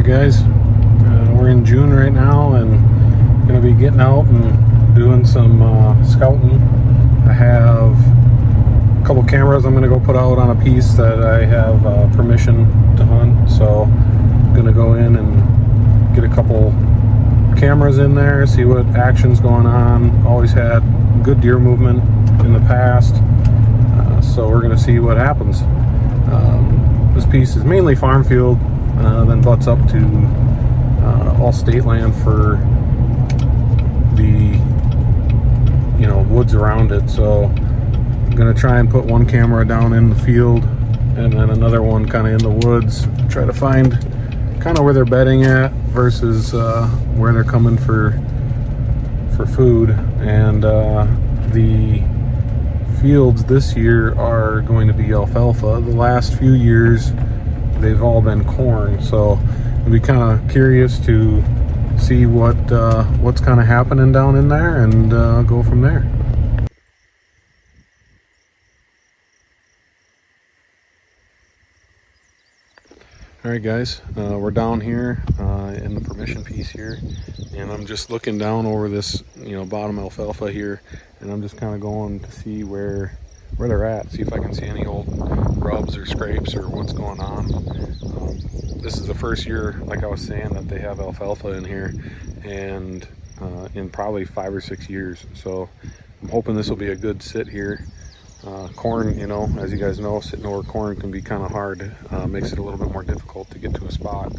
guys, we're in June right now and gonna be getting out and doing some scouting. I have a couple cameras I'm gonna go put out on a piece that I have permission to hunt, so I'm gonna go in and get a couple cameras in there, see what action's going on. Always had good deer movement in the past, so we're gonna see what happens. This piece is mainly farm field, then butts up to all state land for the woods around it. So I'm gonna try and put one camera down in the field and then another one kind of in the woods, try to find kind of where they're bedding at versus where they're coming for food. And the fields this year are going to be alfalfa. The last few years they've all been corn, so I'll be kind of curious to see what's kind of happening down in there and go from there. Alright guys, we're down here in the permission piece here, and I'm just looking down over this bottom alfalfa here, and I'm just kind of going to see where they're at, see if I can see any old rubs or scrapes or what's going on. This is the first year, like I was saying, that they have alfalfa in here, and in probably 5 or 6 years, so I'm hoping this will be a good sit here. Corn, as you guys know, sitting over corn can be kind of hard. Makes it a little bit more difficult to get to a spot.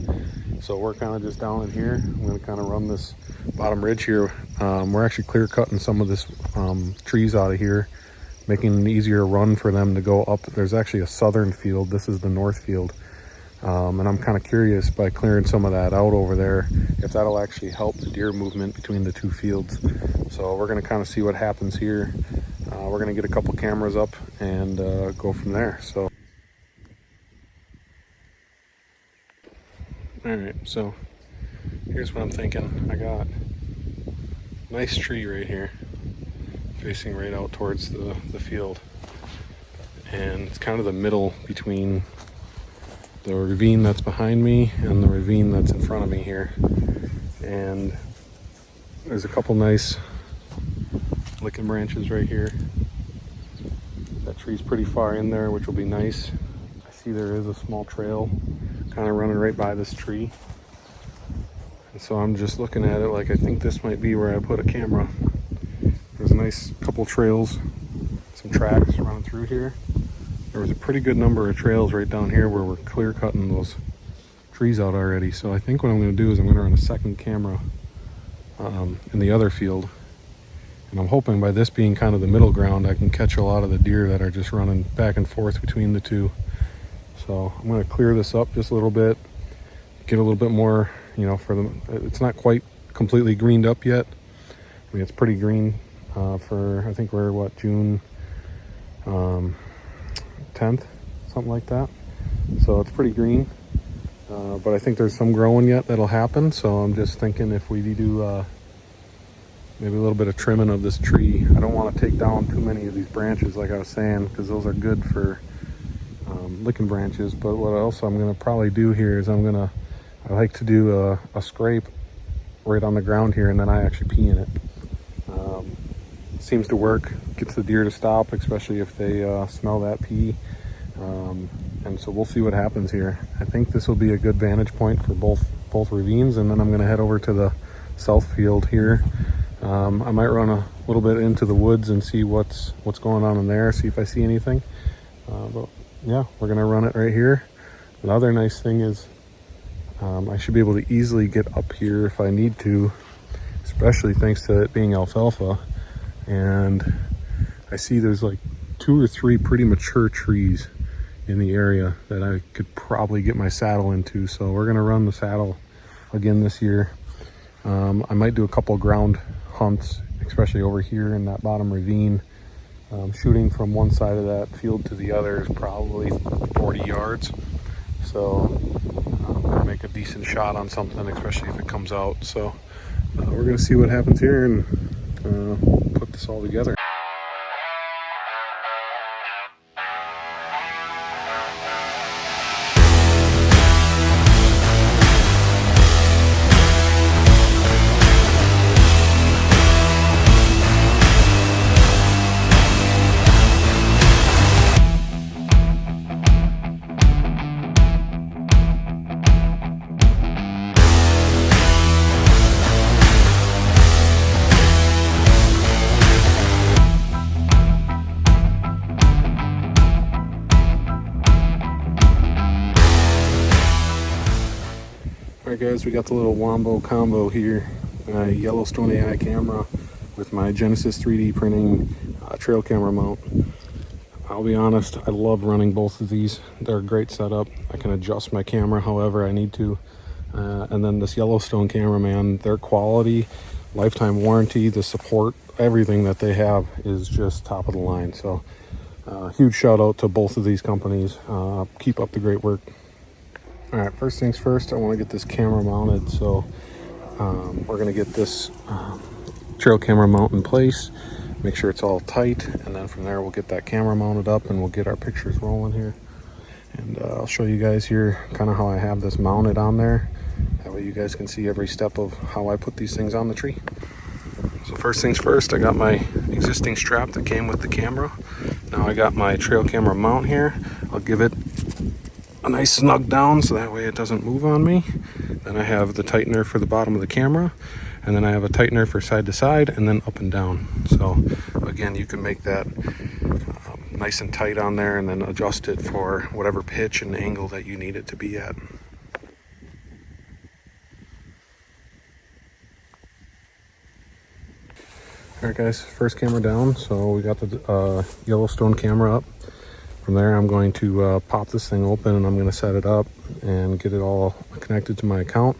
So we're kind of just down in here. I'm going to kind of run this bottom ridge here. We're actually clear cutting some of this trees out of here, making an easier run for them to go up. There's actually a southern field. This is the north field. And I'm kind of curious, by clearing some of that out over there, if that'll actually help the deer movement between the two fields. So we're going to kind of see what happens here. We're going to get a couple cameras up and go from there. So, all right, so here's what I'm thinking. I got a nice tree right here facing right out towards the field, and it's kind of the middle between the ravine that's behind me and the ravine that's in front of me here. And there's a couple nice licking branches right here. That tree's pretty far in there, which will be nice. I see there is a small trail kind of running right by this tree, and so I'm just looking at it like I think this might be where I put a camera. There's a nice couple trails, some tracks running through here. There was a pretty good number of trails right down here where we're clear cutting those trees out already. So I think what I'm going to do is I'm going to run a second camera in the other field. And I'm hoping by this being kind of the middle ground, I can catch a lot of the deer that are just running back and forth between the two. So I'm going to clear this up just a little bit, get a little bit more, for them. It's not quite completely greened up yet. I mean, it's pretty green for, I think we're June 10th, something like that. So it's pretty green, but I think there's some growing yet that'll happen. So I'm just thinking if we do maybe a little bit of trimming of this tree. I don't want to take down too many of these branches, like I was saying, because those are good for licking branches. But what else I'm going to probably do here is I like to do a scrape right on the ground here, and then I actually pee in it. Seems to work, gets the deer to stop, especially if they smell that pee. And so we'll see what happens here. I think this will be a good vantage point for both ravines, and then I'm going to head over to the south field here. I might run a little bit into the woods and see what's going on in there, see if I see anything. But yeah, we're gonna run it right here. The other nice thing is I should be able to easily get up here if I need to, especially thanks to it being alfalfa. And I see there's like 2 or 3 pretty mature trees in the area that I could probably get my saddle into. So we're gonna run the saddle again this year. I might do a couple ground hunts, especially over here in that bottom ravine. Shooting from one side of that field to the other is probably 40 yards. So I'm gonna make a decent shot on something, especially if it comes out. So we're gonna see what happens here and put this all together. guys, we got the little Wombo combo here. Yellowstone AI camera with my Genesis 3D printing trail camera mount. I'll be honest, I love running both of these. They're a great setup. I can adjust my camera however I need to. And then this Yellowstone camera, man, their quality, lifetime warranty, the support, everything that they have is just top of the line. So huge shout out to both of these companies. Keep up the great work. All right, first things first, I want to get this camera mounted. So we're going to get this trail camera mount in place, make sure it's all tight, and then from there we'll get that camera mounted up and we'll get our pictures rolling here. And I'll show you guys here kind of how I have this mounted on there. That way you guys can see every step of how I put these things on the tree. So first things first, I got my existing strap that came with the camera. Now I got my trail camera mount here. I'll give it a nice snug down so that way it doesn't move on me. Then I have the tightener for the bottom of the camera, and then I have a tightener for side to side and then up and down. So again, you can make that nice and tight on there and then adjust it for whatever pitch and angle that you need it to be at. Alright guys, first camera down. So we got the Yellowstone camera up. From there I'm going to pop this thing open and I'm going to set it up and get it all connected to my account.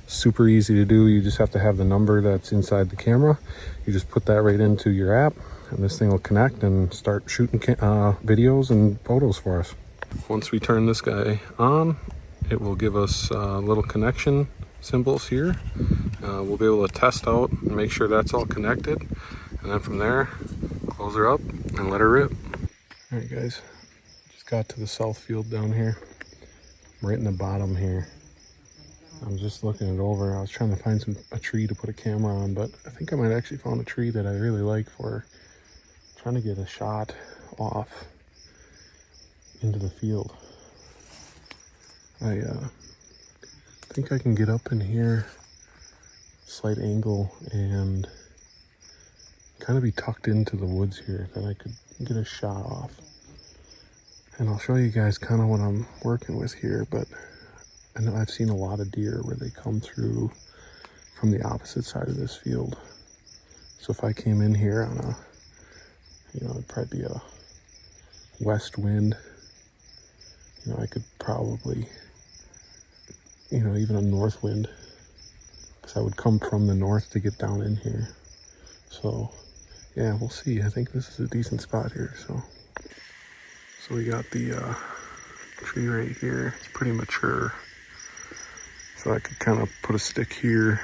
Super easy to do. You just have to have the number that's inside the camera. You just put that right into your app and this thing will connect and start shooting videos and photos for us. Once we turn this guy on, it will give us little connection symbols here. We'll be able to test out and make sure that's all connected, and then from there close her up and let her rip. All right guys, just got to the south field down here. I'm right in the bottom here. I'm just looking it over. I was trying to find a tree to put a camera on, but I think I might actually found a tree that I really like for trying to get a shot off into the field. I think I can get up in here, slight angle, and kind of be tucked into the woods here that I could get a shot off. And I'll show you guys kind of what I'm working with here, but I know I've seen a lot of deer where they come through from the opposite side of this field. So if I came in here on a, it'd probably be a west wind, I could probably, even a north wind, because I would come from the north to get down in here. So yeah, we'll see. I think this is a decent spot here. So we got the tree right here. It's pretty mature. So I could kind of put a stick here,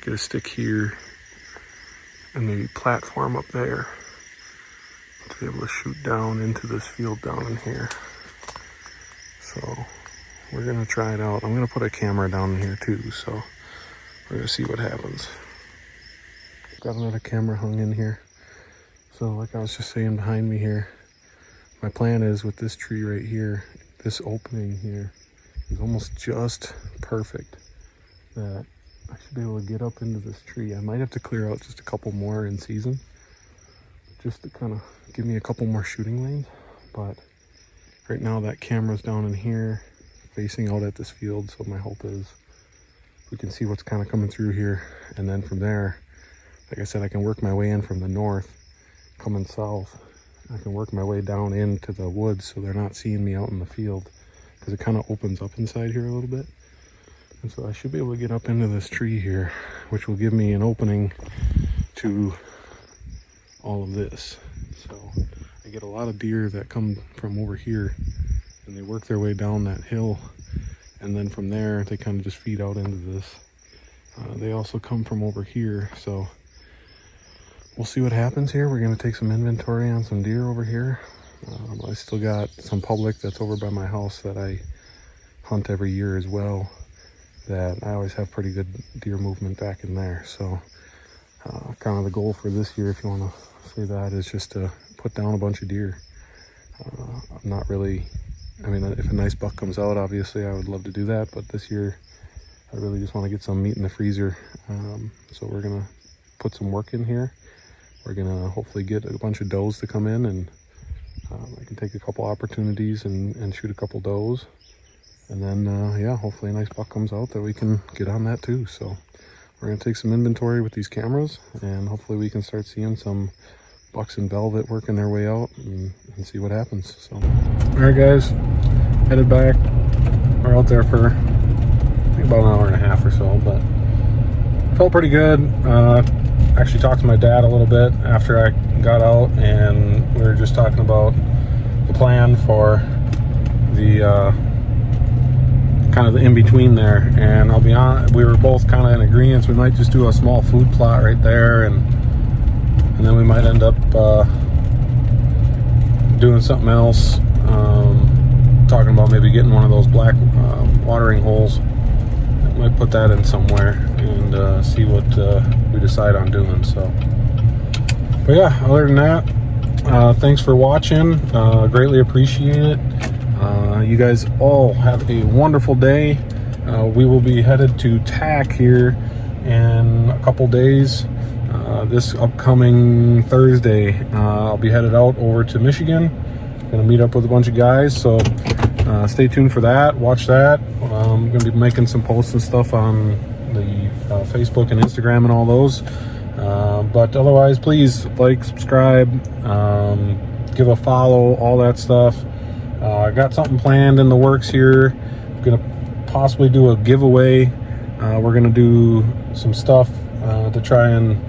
get a stick here, and maybe platform up there to be able to shoot down into this field down in here. So we're gonna try it out. I'm gonna put a camera down in here too, so we're gonna see what happens. Got another camera hung in here. So like I was just saying behind me here, my plan is with this tree right here, this opening here is almost just perfect, that I should be able to get up into this tree. I might have to clear out just a couple more in season, just to kind of give me a couple more shooting lanes. But right now that camera's down in here, facing out at this field, so my hope is we can see what's kind of coming through here, and then from there, like I said, I can work my way in from the north, coming south. I can work my way down into the woods so they're not seeing me out in the field, because it kind of opens up inside here a little bit. And so I should be able to get up into this tree here, which will give me an opening to all of this. So I get a lot of deer that come from over here and they work their way down that hill, and then from there they kind of just feed out into this. They also come from over here, so we'll see what happens here. We're going to take some inventory on some deer over here. I still got some public that's over by my house that I hunt every year as well, that I always have pretty good deer movement back in there. So kind of the goal for this year, if you want to say that, is just to put down a bunch of deer. I'm not really, if a nice buck comes out, obviously I would love to do that, but this year I really just want to get some meat in the freezer. So we're going to put some work in here. We're going to hopefully get a bunch of does to come in, and I can take a couple opportunities and shoot a couple does. And then, yeah, hopefully a nice buck comes out that we can get on that too. So we're going to take some inventory with these cameras, and hopefully we can start seeing some bucks in velvet working their way out and see what happens. So, all right, guys, headed back. We're out there for, I think, about an hour and a half or so, but felt pretty good. Actually talked to my dad a little bit after I got out, and we were just talking about the plan for the kind of the in-between there. And I'll be honest, we were both kind of in agreement. We might just do a small food plot right there, and then we might end up doing something else, talking about maybe getting one of those black watering holes. Might put that in somewhere and see what we decide on doing. So, but yeah, other than that, thanks for watching. Greatly appreciate it. You guys all have a wonderful day. We will be headed to TAC here in a couple days. This upcoming Thursday, I'll be headed out over to Michigan. Gonna meet up with a bunch of guys, so stay tuned for that. Watch that. I'm gonna be making some posts and stuff on the Facebook and Instagram and all those. But otherwise, please like, subscribe, give a follow, all that stuff. I got something planned in the works here. I'm gonna possibly do a giveaway. We're gonna do some stuff to try and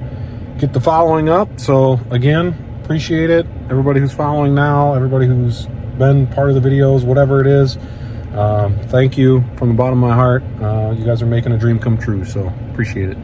get the following up. So again, appreciate it. Everybody who's following now, everybody who's been part of the videos, whatever it is, thank you from the bottom of my heart. You guys are making a dream come true, so appreciate it.